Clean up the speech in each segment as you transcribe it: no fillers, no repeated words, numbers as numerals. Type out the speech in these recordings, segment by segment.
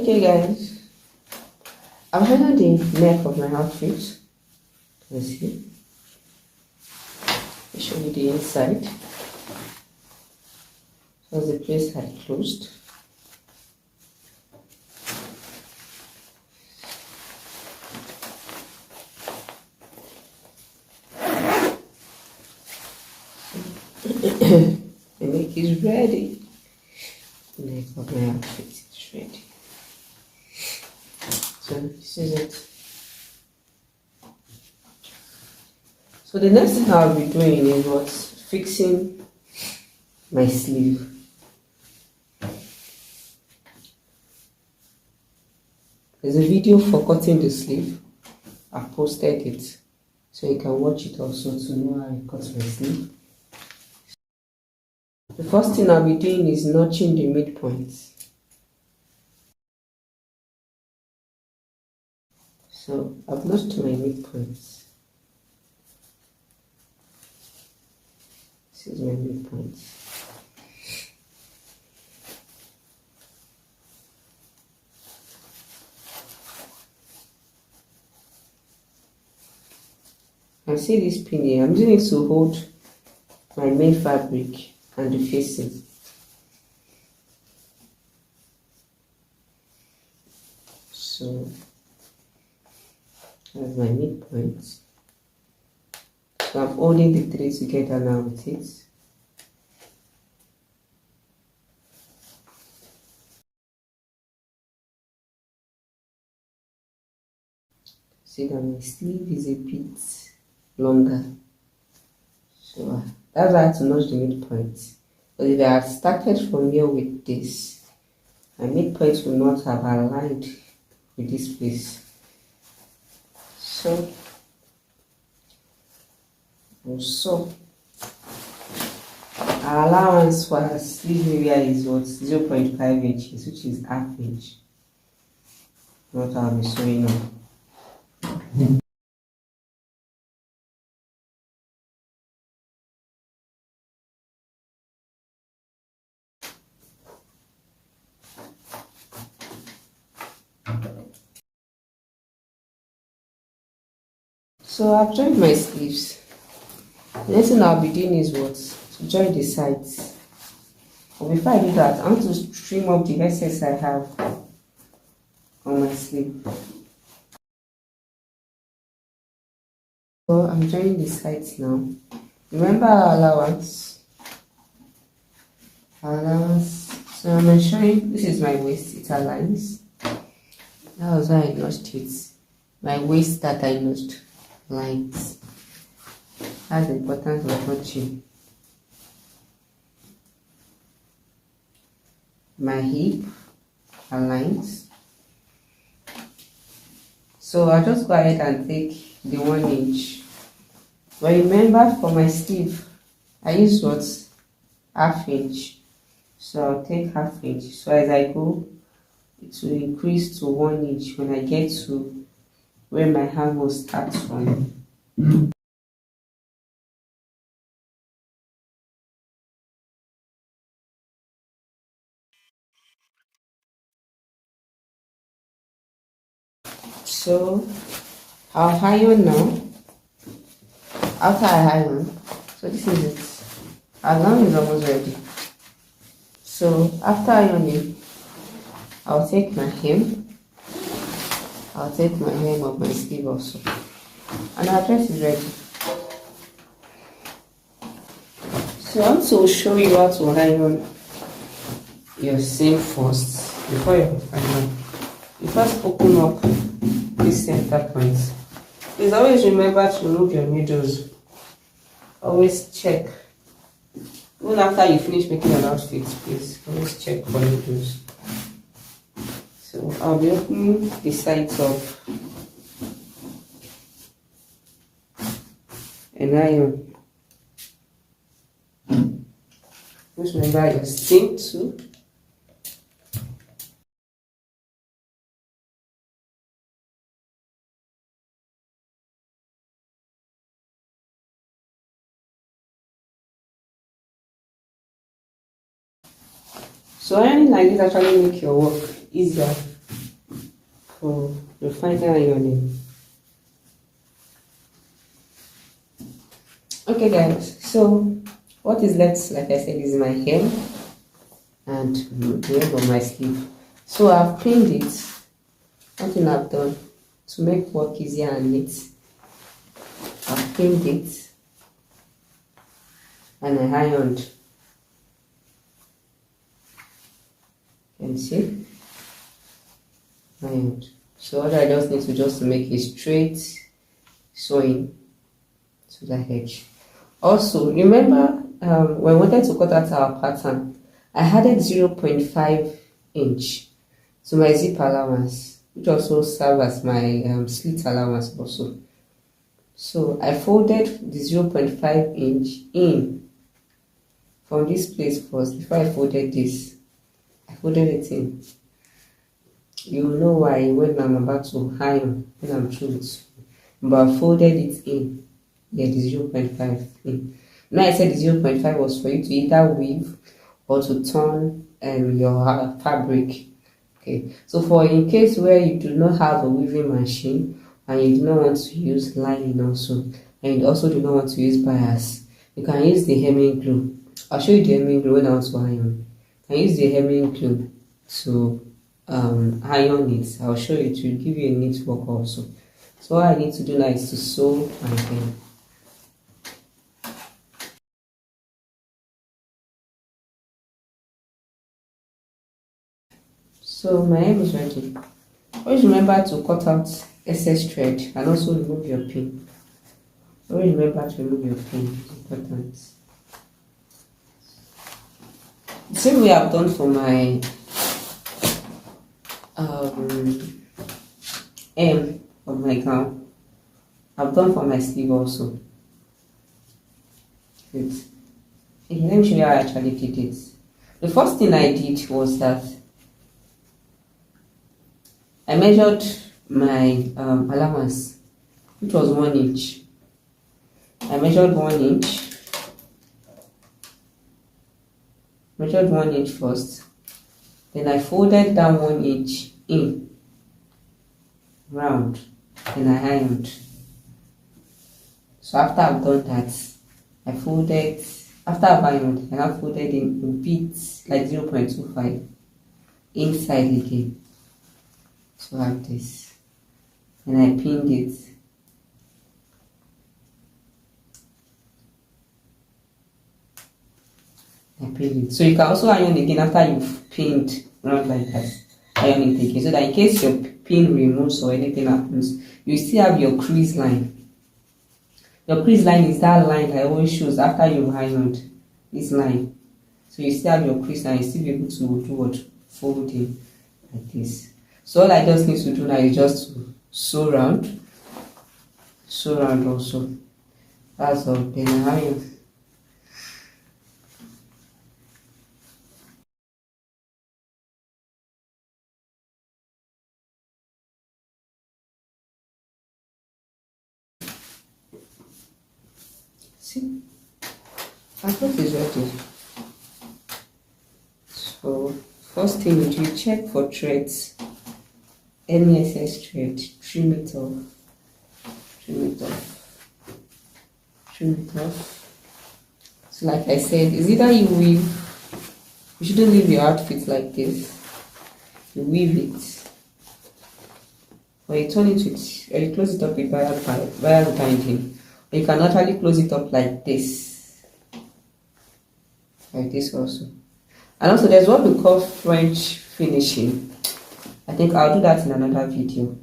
Okay guys, I'm handling the neck of my outfit. Let's see. I'll show you the inside. So the place had closed. The neck is ready. The neck of my outfit is ready. So this is it. So the next thing I'll be doing is what? Fixing my sleeve. There's a video for cutting the sleeve. I've posted it, so you can watch it also to know how I cut my sleeve. The first thing I'll be doing is notching the midpoints. So I've notched my midpoints. This is my midpoints. And see this pin here, I'm using it to hold my main fabric and the facing. So that's my midpoint. So I'm holding the three together now with it. See that my sleeve is a bit longer. So that's why I had to notch the midpoint. But if I had started from here with this, my midpoint would not have aligned with this place. So also our allowance for our sleeve area is what? 0.5 inches, which is half inch. What I'll be sewing on. So I've joined my sleeves. The next thing I'll be doing is what? To join the sides. But before I do that, I want to trim up the excess I have on my sleeve. So I'm joining the sides now. Remember our allowance. So I'm ensuring this is my waist, it aligns. That was why I notched it. My waist that I notched lines. That's the importance of notching. My hip aligns. So I'll just go ahead and take the 1 inch. But remember, for my sleeve, I use what? Half inch. So I'll take half inch. So as I go, it will increase to 1 inch when I get to where my hand will start from. So I'll iron now. After I iron, so this is it. Our gown is almost ready. So after ironing, I'll take my hem. I'll take my hem of my sleeve also. And our dress is ready. So I want to show you how to iron your seam first before you iron. You first open up this center point. Please always remember to remove your needles. Always check. Even after you finish making an outfit, please always check for needles. So I'll be opening the sides of an iron. Just remember your seam too. So ironing like this actually make your work easier for the final ironing. Okay guys, so what is left, like I said, is my hem and the end of my sleeve. So I've pinned it. One thing I've done to make work easier and neat, I've pinned it and I ironed. You can see, ironed. So what I just need to make a straight sewing to the edge. Also, remember when we wanted to cut out our pattern, I added 0.5 inch to my zip allowance, which also serves as my slit allowance also. So I folded the 0.5 inch in from this place first before I folded this. I folded it in. You will know why when I'm about to iron, when I'm through it. But I folded it in. Yeah, the 0.5 in. Now I said the 0.5 was for you to either weave or to turn your fabric. Okay, so for in case where you do not have a weaving machine and you do not want to use lining also, and you also do not want to use bias, you can use the hemming glue. I'll show you the hemming glue when I want to iron. You can use the hemming glue to iron it. I'll show you to give you a neat work also. So all I need to do now is to sew my hem. So my hem is ready. Always remember to cut out excess thread and also remove your pin. Always remember to remove your pin, it's important. The same way I've done for my hem of my gown, I've done for my sleeve also. Good. Okay, let me show you how I actually did it. The first thing I did was that I measured my allowance, which was 1 inch. I measured 1 inch. Measured 1 inch first. Then I folded down 1 inch in, round. Then I ironed. So after I've done that, I folded. After I've ironed, I have folded in bits like 0.25 inside again. So like this, and I pinned it. I pinned it. So you can also iron again after you've pinned round like that. Iron it again, so that in case your pin removes or anything happens, you still have your crease line. Your crease line is that line that always shows after you've ironed this line. So you still have your crease line, you still be able to do what? Folding like this. So all I just need to do now is just to sew round also. That's all. Then I iron. See, I thought it's ready. So first thing you do, you check for threads. Any excess thread, trim it off. So like I said, it's either you weave, you shouldn't leave your outfit like this. You weave it, or you turn it with, or you close it up with wire binding, or you can actually close it up like this also. And also there's what we call French finishing. I think I'll do that in another video.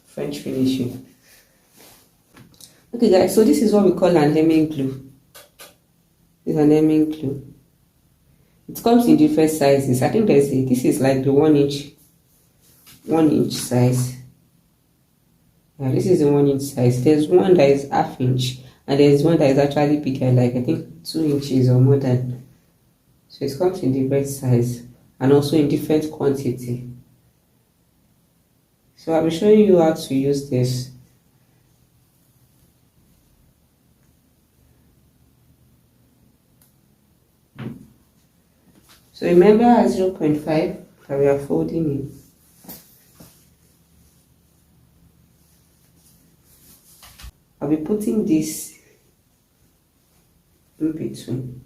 French finishing. Okay guys, so this is what we call an hemming glue. This is an hemming glue. It comes in different sizes. I think this is like the 1 inch size. Yeah, this is the 1 inch size. There's one that is ½ inch and there's one that is actually bigger, like I think 2 inches or more than. So it comes in different size and also in different quantity. So I'll be showing you how to use this. So remember at 0.5 that we are folding in. I'll be putting this in between.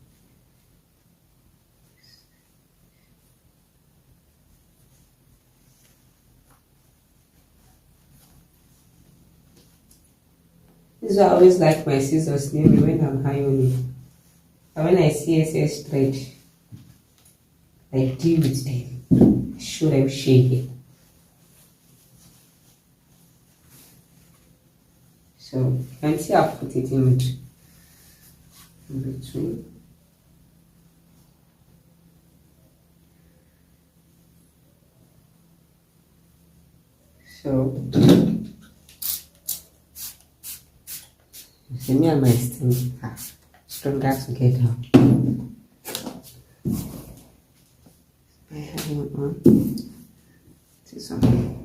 This is why I always like my scissors near me when I'm ironing. And when I see SS thread, I deal with them. Show them shaking. So you can see I've put it in between. So me and my stem are stronger together. I have one on. This one.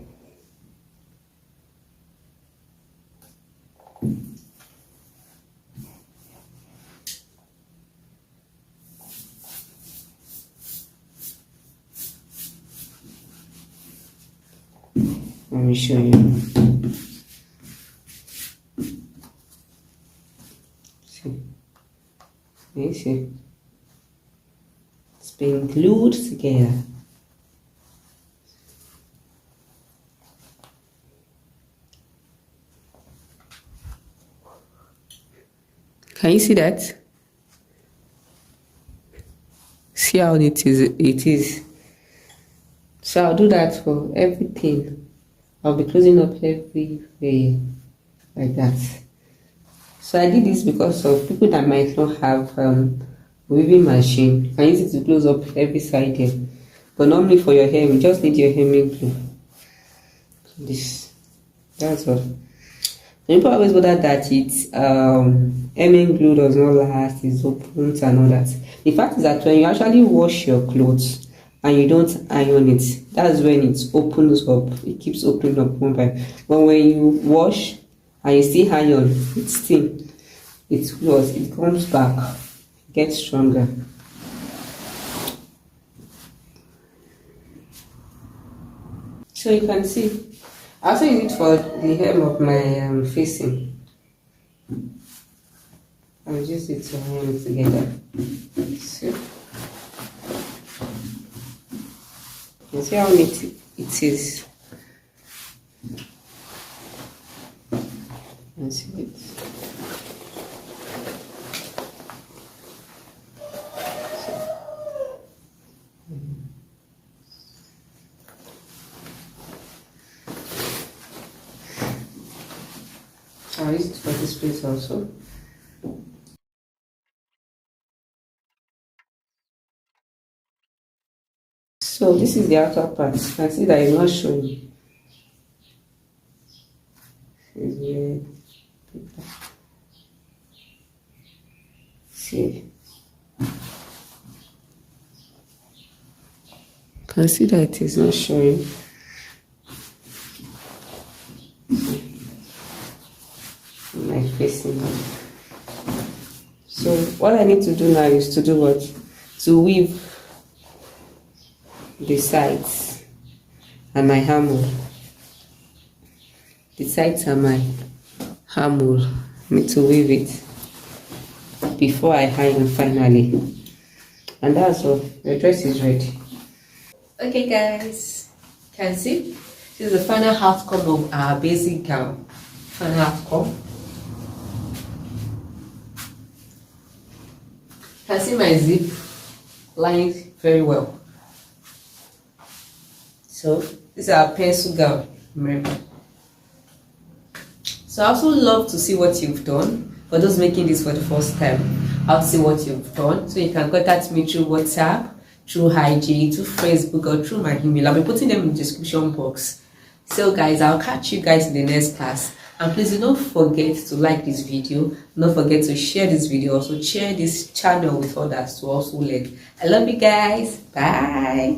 Let me show you. See, you see, it's been glued together. Can you see that? See how it is. So I'll do that for everything. I'll be closing up everywhere like that. So I did this because of people that might not have weaving machine. You can use it to close up every side here. But normally for your hair, you just need your hemming glue. That's all. People always bother that it's hemming glue does not last, it's open and all that. The fact is that when you actually wash your clothes and you don't iron it, that's when it opens up. It keeps opening up one by. But when you wash and you still iron, it's still, it's close, it comes back, gets stronger. So you can see, I also use it for the hem of my facing. I'll use it to hem it together. See? You see how neat it is. You see it. I'll use it for this place also. So this is the outer part. You can see that it's not showing. See. You can see that it is not showing. My facing. So what I need to do now is to do what? To weave the sides and my hammer. The sides and my hammer. I need to weave it before I iron finally. And that's all. Your dress is ready. Okay guys, can see? This is the final outcome of our basic gown. Final outcome. Can see my zip lined very well. So this is our pencil gown, remember. So I also love to see what you've done. For those making this for the first time, I'll see what you've done. So you can contact me through WhatsApp, through IG, through Facebook, or through my email. I'll be putting them in the description box. So guys, I'll catch you guys in the next class. And please do not forget to like this video. Don't forget to share this video. Also share this channel with others to also learn. I love you guys. Bye.